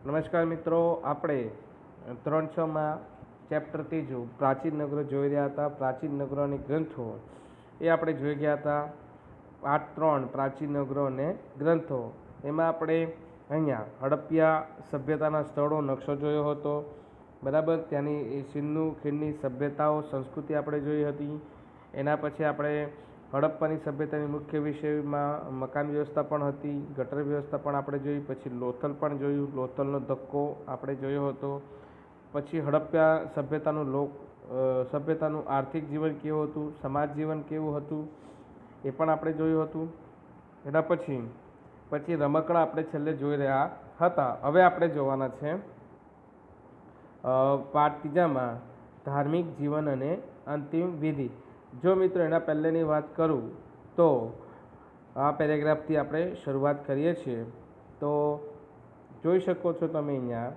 નમસ્કાર મિત્રો, આપણે 3.6માં ચેપ્ટર 3 પ્રાચીન નગરો જોઈ રહ્યા હતા. પ્રાચીન નગરો અને ગ્રંથો એ આપણે જોઈ ગયા હતા. પાઠ 3 પ્રાચીન નગરો અને ગ્રંથો, એમાં આપણે અહીંયા હડપ્પા સભ્યતાના સ્થળો નકશો જોયો હતો. બરાબર, ત્યાંની સિંધુ ખીણની સભ્યતાઓ સંસ્કૃતિ આપણે જોઈ હતી. એના પછી આપણે હડપ્પાની સભ્યતાની મુખ્ય વિષયમાં મકાન વ્યવસ્થા પણ હતી, ગટર વ્યવસ્થા પણ આપણે જોઈ. પછી લોથલ પણ જોયું, લોથલનો ધક્કો આપણે જોયો હતો. પછી હડપ્પા સભ્યતાનું આર્થિક જીવન કેવું હતું, સમાજ જીવન કેવું હતું એ પણ આપણે જોયું હતું. એના પછી રમકડા આપણે છેલ્લે જોઈ રહ્યા હતા. હવે આપણે જોવાના છે પાઠ 3માં ધાર્મિક જીવન અને અંતિમ વિધિ. જો મિત્રો એના પહેલેની વાત કરું તો આ પેરેગ્રાફથી આપણે શરૂઆત કરીએ છીએ. તો જોઈ શકો છો તમે અહીંયા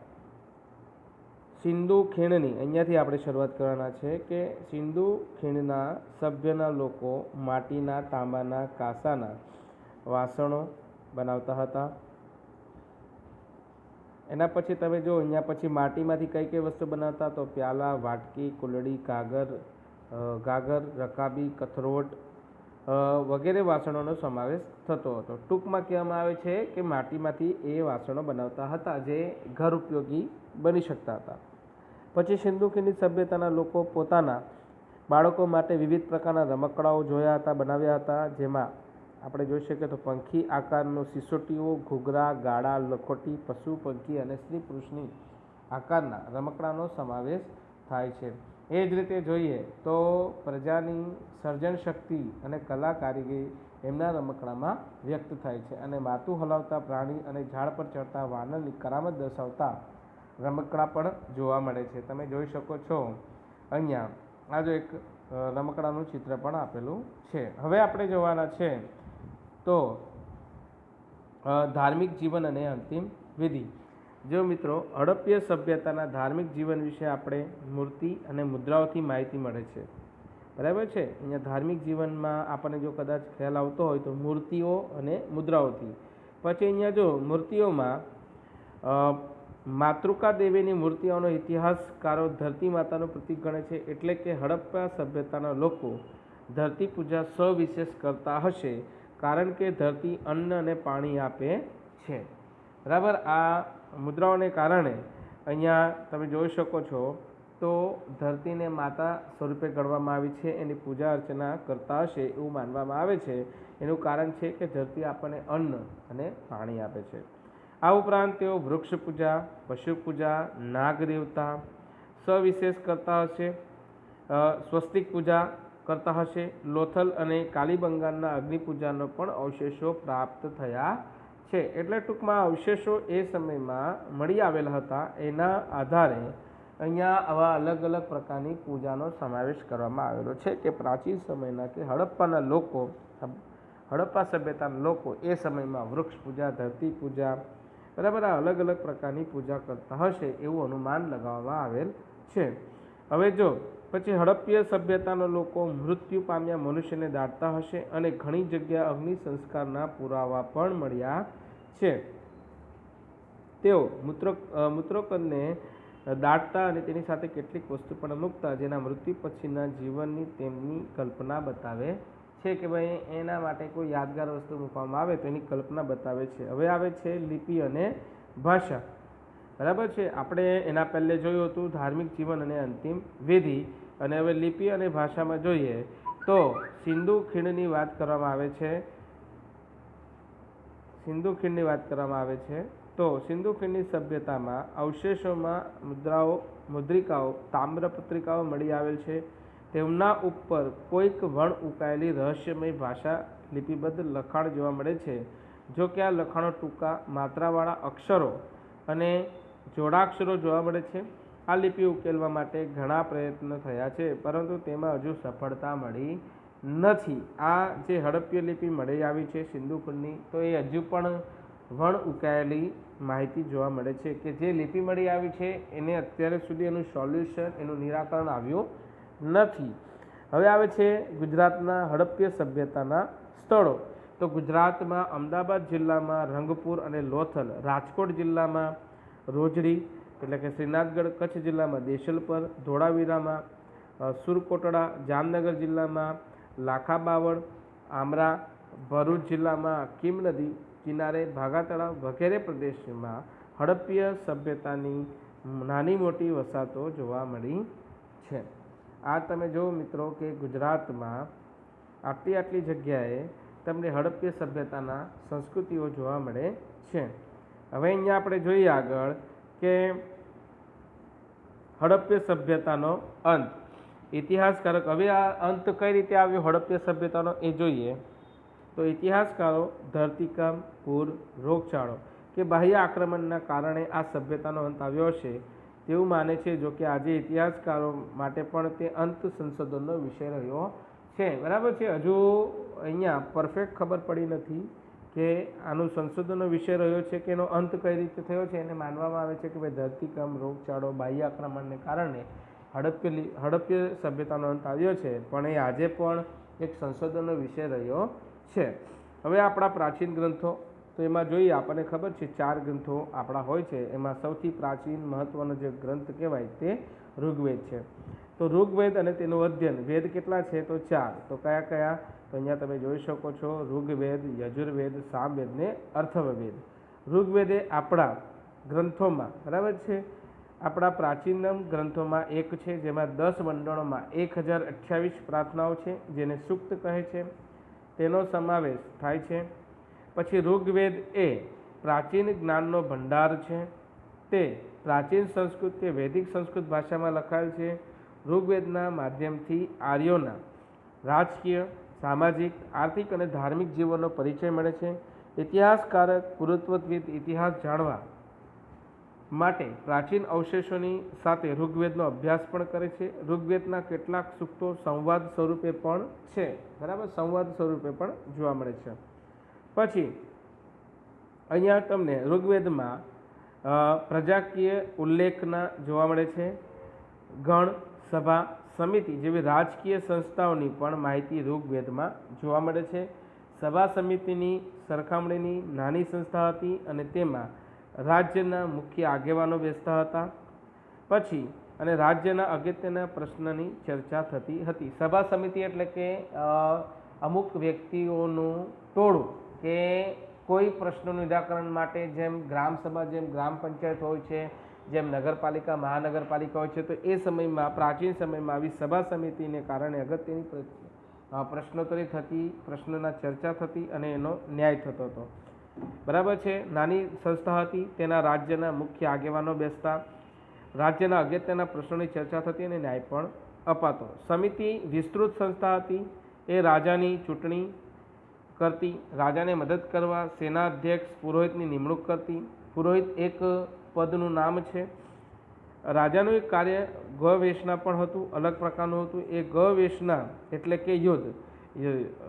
સિંધુ ખીણની, અહીંયાથી આપણે શરૂઆત કરવાના છે કે સિંધુ ખીણના સભ્યના લોકો માટીના, તાંબાના, કાંસાના વાસણો બનાવતા હતા. એના પછી તમે જો અહીંયા પછી માટીમાંથી કઈ કઈ વસ્તુ બનાવતા, તો પ્યાલા, વાટકી, કુલડી, ગાગર, રકાબી, કથરોટ વગેરે વાસણોનો સમાવેશ થતો હતો. ટૂંકમાં કહેવામાં આવે છે કે માટીમાંથી એ વાસણો બનાવતા હતા જે ઘર ઉપયોગી બની શકતા હતા. પછી સિંધુ ખીણની સભ્યતાના લોકો પોતાના બાળકો માટે વિવિધ પ્રકારના રમકડાઓ જોયા હતા, બનાવ્યા હતા. જેમાં આપણે જોઈ શકીએ તો પંખી આકારનો સિસોટીઓ, ઘૂઘરા, ગાડા, લખોટી, પશુ, પંખી અને સ્ત્રી પુરુષની આકારના રમકડાનો સમાવેશ થાય છે. એ જ રીતે જોઈએ તો પ્રજાની સર્જન શક્તિ અને કલા કારીગરી એમના રમકડામાં વ્યક્ત થાય છે. અને માથું હલાવતા પ્રાણી અને ઝાડ પર ચડતા વાનરની કરામત દર્શાવતા રમકડા પણ જોવા મળે છે. તમે જોઈ શકો છો અહીંયા આ જો એક રમકડાનું ચિત્ર પણ આપેલું છે. હવે આપણે જોવાના છે તો ધાર્મિક જીવન અને અંતિમ વિધિ. જો મિત્રો હડપ્પા સભ્યતાના ધાર્મિક જીવન વિશે આપણે મૂર્તિ અને મુદ્રાઓથી માહિતી મળે છે. બરાબર છે, અહીંયા ધાર્મિક જીવનમાં આપણને જો કદાચ ખ્યાલ આવતો હોય તો મૂર્તિઓ અને મુદ્રાઓથી. પછી અહીંયા જો મૂર્તિઓમાં માતૃકા દેવીની મૂર્તિઓનો ઇતિહાસકારો ધરતી માતાનું પ્રતીક ગણે છે. એટલે કે હડપ્પા સભ્યતાના લોકો ધરતી પૂજા સવિશેષ કરતા હશે, કારણ કે ધરતી અન્ન અને પાણી આપે છે. બરાબર, આ મુદ્રાઓને કારણે અહીંયા તમે જોઈ શકો છો તો ધરતીને માતા સ્વરૂપે ગણવામાં આવી છે. એની પૂજા અર્ચના કરતા હશે એવું માનવામાં આવે છે. એનું કારણ છે કે ધરતી આપણને અન્ન અને પાણી આપે છે. આ ઉપરાંત તેઓ વૃક્ષ પૂજા, પશુ પૂજા, નાગ દેવતા સવિશેષ કરતા હશે, સ્વસ્તિક પૂજા કરતા હશે. લોથલ અને કાલીબંગાનના અગ્નિ પૂજાનો પણ અવશેષો પ્રાપ્ત થયા છે. એટલે ટૂંકમાં અવશેષો એ સમયમાં મળી આવેલા હતા. એના આધારે અહીંયા આવા અલગ અલગ પ્રકારની પૂજાનો સમાવેશ કરવામાં આવેલો છે કે પ્રાચીન સમયના કે હડપ્પા સભ્યતાના લોકો એ સમયમાં વૃક્ષ પૂજા, ધરતી પૂજા, બરાબર, આ અલગ અલગ પ્રકારની પૂજા કરતા હશે એવું અનુમાન લગાવવામાં આવેલ છે. હવે જો પછી હડપ્પા સભ્યતાના લોકો મૃત્યુ પામ્યા મનુષ્યને દાટતા હશે અને ઘણી જગ્યા અગ્નિ સંસ્કારના પુરાવા પણ મળ્યા છે. તેઓ મૂત્રોકને દાટતા અને તેની સાથે કેટલીક વસ્તુ પણ મૂકતા, જેના મૃત્યુ પછીના જીવનની તેમની કલ્પના બતાવે છે કે ભાઈ એના માટે કોઈ યાદગાર વસ્તુ મૂકવામાં આવે તો એની કલ્પના બતાવે છે. હવે આવે છે લિપિ અને ભાષા. બરાબર છે, આપણે એના પહેલે જોયું હતું ધાર્મિક જીવન અને અંતિમ વિધિ. અને હવે લિપિ અને ભાષામાં જોઈએ તો સિંધુ ખીણની વાત કરવામાં આવે છે. તો સિંધુ ખીણની સભ્યતામાં અવશેષોમાં મુદ્રિકાઓ, તામ્રપત્રિકાઓ મળી આવેલ છે. તેમના ઉપર કોઈક વણ ઉકાયેલી રહસ્યમય ભાષા લિપિબદ્ધ લખાણ જોવા મળે છે. જો કે આ લખાણો ટૂંકા, માત્રાવાળા અક્ષરો અને જોડાક્ષરો જોવા મળે છે. આ લિપિ ઉકેલવા માટે ઘણા પ્રયત્નો થયા છે, પરંતુ તેમાં હજુ સફળતા મળી નથી. આ જે હડપ્પા લિપિ મળી આવી છે સિંધુ ખીણની, તો એ હજુ પણ વણ ઉકાયેલી માહિતી જોવા મળે છે. કે જે લિપિ મળી આવી છે એને અત્યારે સુધી એનું સોલ્યુશન, એનું નિરાકરણ આવ્યું નથી. હવે આવે છે ગુજરાતના હડપ્પા સભ્યતાના સ્થળો. તો ગુજરાતમાં અમદાવાદ જિલ્લામાં રંગપુર અને લોથલ, રાજકોટ જિલ્લામાં રોજડી એટલે કે શ્રીનાથગઢ કચ્છ જિલ્લામાં દેશલપર, ધોળાવીરામાં સુરકોટડા, જામનગર જિલ્લામાં લાખાબાવળ, આમરા, ભરૂચ જિલ્લામાં કીમ નદી કિનારે ભાગા તળાવ વગેરે પ્રદેશમાં હડપ્પીય સભ્યતાની નાની મોટી વસાહતો જોવા મળી છે. આ તમે જુઓ મિત્રો કે ગુજરાતમાં આટલી જગ્યાએ તમને હડપ્પીય સભ્યતાના સંસ્કૃતિઓ જોવા મળે છે. હવે અહીંયા આપણે જોઈએ આગળ કે હડપ્પીય સભ્યતાનો અંત. ઇતિહાસકારો હવે આ અંત કઈ રીતે આવ્યો હડપ્પીય સભ્યતાનો એ જોઈએ તો ઇતિહાસકારો ધરતીકંપ, પૂર, રોગચાળો કે બાહ્ય આક્રમણના કારણે આ સભ્યતાનો અંત આવ્યો હશે તેવું માને છે. જો કે આજે ઇતિહાસકારો માટે પણ તે અંત સંશોધનનો વિષય રહ્યો છે. બરાબર છે. હજુ અહીંયા પરફેક્ટ ખબર પડી નથી કે આનું સંશોધનનો વિષય રહ્યો છે કે એનો અંત કઈ રીતે થયો છે. એને માનવામાં આવે છે કે ભાઈ ધરતીકંપ, રોગચાળો, બાહ્ય આક્રમણને કારણે હડપ્પીય સભ્યતાનો અંત આવ્યો છે, પણ એ આજે પણ એક સંશોધનનો વિષય રહ્યો છે. હવે આપણા પ્રાચીન ગ્રંથો તો એમાં જોઈએ આપણને ખબર છે 4 ગ્રંથો આપણા હોય છે. એમાં સૌથી પ્રાચીન મહત્વનો જે ગ્રંથ કહેવાય તે ઋગ્વેદ છે. તો ઋગ્વેદ અને તેનું અધ્યયન, વેદ કેટલા છે તો 4. તો કયા કયા તો અહીંયા તમે જોઈ શકો છો ઋગ્વેદ, યજુર્વેદ, સામવેદ ને અથર્વવેદ. ઋગ્વેદ એ આપણા ગ્રંથોમાં બરાબર છે આપણા પ્રાચીનતમ ગ્રંથોમાં એક છે, જેમાં 10 મંડળોમાં 1028 પ્રાર્થનાઓ છે જેને સૂક્ત કહે છે તેનો સમાવેશ થાય છે. પછી ઋગ્વેદ એ પ્રાચીન જ્ઞાનનો ભંડાર છે. તે પ્રાચીન સંસ્કૃત કે વૈદિક સંસ્કૃત ભાષામાં લખાયેલ છે. ઋગ્વેદના માધ્યમથી આર્યોના રાજકીય, સામાજિક, આર્થિક અને ધાર્મિક જીવનનો પરિચય મળે છે. ઇતિહાસકારક, પુરાતત્વવિદ ઇતિહાસ જાણવા માટે પ્રાચીન અવશેષોની સાથે ઋગ્વેદનો અભ્યાસ પણ કરે છે. ઋગ્વેદના કેટલાક સૂક્તો સંવાદ સ્વરૂપે પણ છે. બરાબર, સંવાદ સ્વરૂપે પણ જોવા મળે છે. પછી અહીંયા તમને ઋગ્વેદમાં પ્રજાકીય ઉલ્લેખના જોવા મળે છે. ગણ, સભા, સમિતિ જેવી રાજકીય સંસ્થાઓની પણ માહિતી ઋગ્વેદમાં જોવા મળે છે. સભા સમિતિની સરખામણીની નાની સંસ્થા હતી અને તેમાં રાજ્યના મુખ્ય આગેવાનો બેસતા હતા. પછી અને રાજ્યના અગત્યના પ્રશ્નની ચર્ચા થતી હતી. સભા સમિતિ એટલે કે અમુક વ્યક્તિઓનું ટોળું કે કોઈ પ્રશ્નનું નિરાકરણ માટે, જેમ ગ્રામસભા, જેમ ગ્રામ પંચાયત હોય છે, જેમ નગરપાલિકા, મહાનગરપાલિકા હોય છે, તો એ સમયમાં પ્રાચીન સમયમાં આવી સભા સમિતિને કારણે અગત્યની પ્રશ્નોત્તરી થતી, પ્રશ્નોના ચર્ચા થતી અને એનો ન્યાય થતો હતો. બરાબર છે. નાની સંસ્થા હતી, તેના રાજ્યના મુખ્ય આગેવાનો બેસતા, રાજ્યના અગત્યના પ્રશ્નોની ચર્ચા થતી અને ન્યાય પણ અપાતો. સમિતિ વિસ્તૃત સંસ્થા હતી. એ રાજાની ચૂંટણી કરતી, રાજાને મદદ કરવા સેના અધ્યક્ષ, પુરોહિતની નિમણૂક કરતી. પુરોહિત એક પદનું નામ છે. રાજાનું એક કાર્ય ગવેષણા પણ હતું, અલગ પ્રકારનું હતું. એ ગવેષણા એટલે કે યુદ્ધ.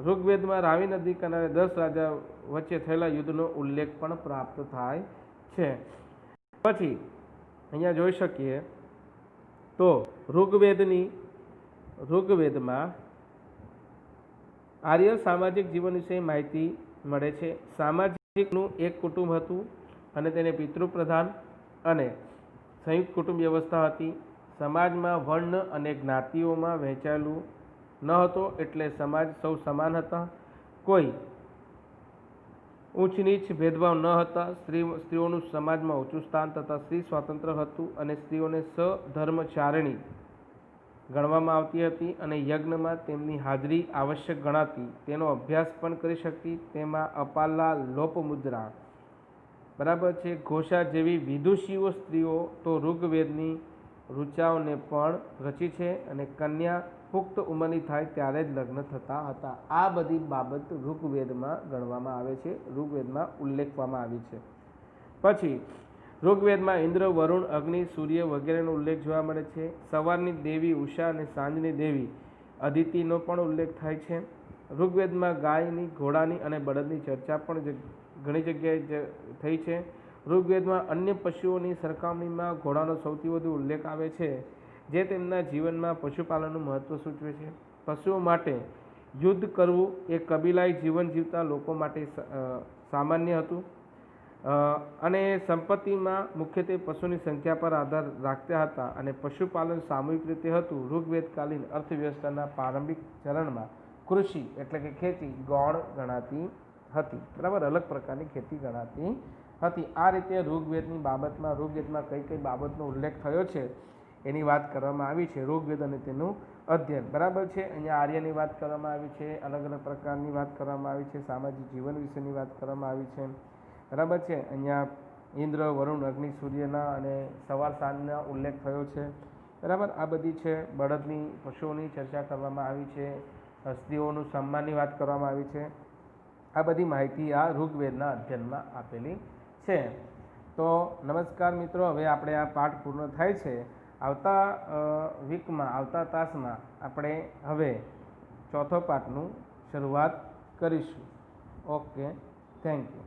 ઋગ્વેદમાં રાવી નદી કિનારે 10 રાજા વચ્ચે થયેલા યુદ્ધનો ઉલ્લેખ પણ પ્રાપ્ત થાય છે. પછી અહીંયા જોઈ શકીએ તો ઋગ્વેદમાં આર્ય સામાજિક જીવન વિશે માહિતી મળે છે. સામાજિકનું એક કુટુંબ હતું અને તેને પિતૃપ્રધાન અને સંયુક્ત કુટુંબ વ્યવસ્થા હતી. સમાજમાં વર્ણ અને જ્ઞાતિઓમાં વહેંચાયેલું ન હતો, એટલે સમાજ સૌ સમાન હતા. કોઈ ઊંચ નીચ ભેદભાવ ન હતા. સ્ત્રીઓનું સમાજમાં ઊંચું સ્થાન તથા સ્ત્રી સ્વાતંત્ર્ય હતું અને સ્ત્રીઓને સધર્મચારિણી ગણવામાં આવતી હતી અને યજ્ઞમાં તેમની હાજરી આવશ્યક ગણાતી. તેનો અભ્યાસ પણ કરી શકતી. તેમાં અપાલા, લોપમુદ્રા, બરાબર છે, ઘોષા જેવી વિદુષીઓ સ્ત્રીઓ તો ઋગ્વેદની ઋચાઓને પણ રચી છે અને કન્યા પુખ્ત ઉંમરની થાય ત્યારે જ લગ્ન થતા હતા. આ બધી બાબત ઋગ્વેદમાં ગણવામાં આવે છે, ઋગ્વેદમાં ઉલ્લેખવામાં આવી છે. પછી ઋગ્વેદમાં ઇન્દ્ર, વરુણ, અગ્નિ, સૂર્ય વગેરેનો ઉલ્લેખ જોવા મળે છે. સવારની દેવી ઉષા અને સાંજની દેવી અદિતિનો પણ ઉલ્લેખ થાય છે. ઋગ્વેદમાં ગાયની, ઘોડાની અને બળદની ચર્ચા પણ ઘણી જગ્યાએ થઈ છે. ઋગ્વેદમાં અન્ય પશુઓની સરખામણીમાં ઘોડાનો સૌથી વધુ ઉલ્લેખ આવે છે, જે તેમના જીવનમાં પશુપાલનનું મહત્વ સૂચવે છે. પશુઓ માટે યુદ્ધ કરવું એ કબીલાઈ જીવન જીવતા લોકો માટે સામાન્ય હતું. અને સંપત્તિમાં મુખ્યત્વે પશુની સંખ્યા પર આધાર રાખતા હતા અને પશુપાલન સામૂહિક રીતે હતું. ઋગ્વેદકાલીન અર્થવ્યવસ્થાના પ્રારંભિક ચરણમાં કૃષિ એટલે કે ખેતી ગૌણ ગણાતી હતી. બરાબર, અલગ પ્રકારની ખેતી ગણાતી હતી. આ રીતે ઋગ્વેદમાં કઈ કઈ બાબતનો ઉલ્લેખ થયો છે એની વાત કરવામાં આવી છે. ઋગ્વેદ અને તેનું અધ્યયન. બરાબર છે. અહીંયા આર્યની વાત કરવામાં આવી છે, અલગ અલગ પ્રકારની વાત કરવામાં આવી છે, સામાજિક જીવન વિશેની વાત કરવામાં આવી છે. બરાબર છે. અહીંયા ઇન્દ્ર, વરુણ, અગ્નિ, સૂર્યના અને સવાર સાંજના ઉલ્લેખ થયો છે. બરાબર, આ બધી છે. બળદની, પશુઓની ચર્ચા કરવામાં આવી છે. સ્ત્રીઓનું સન્માનની વાત કરવામાં આવી છે. આ બધી માહિતી આ ઋગ્વેદના અધ્યયનમાં આપેલી છે. તો નમસ્કાર મિત્રો, હવે આપણે આ પાઠ પૂર્ણ થાય છે. આવતા તાસમાં આપણે હવે ચોથો પાઠનું શરૂઆત કરીશું. Okay, thank you.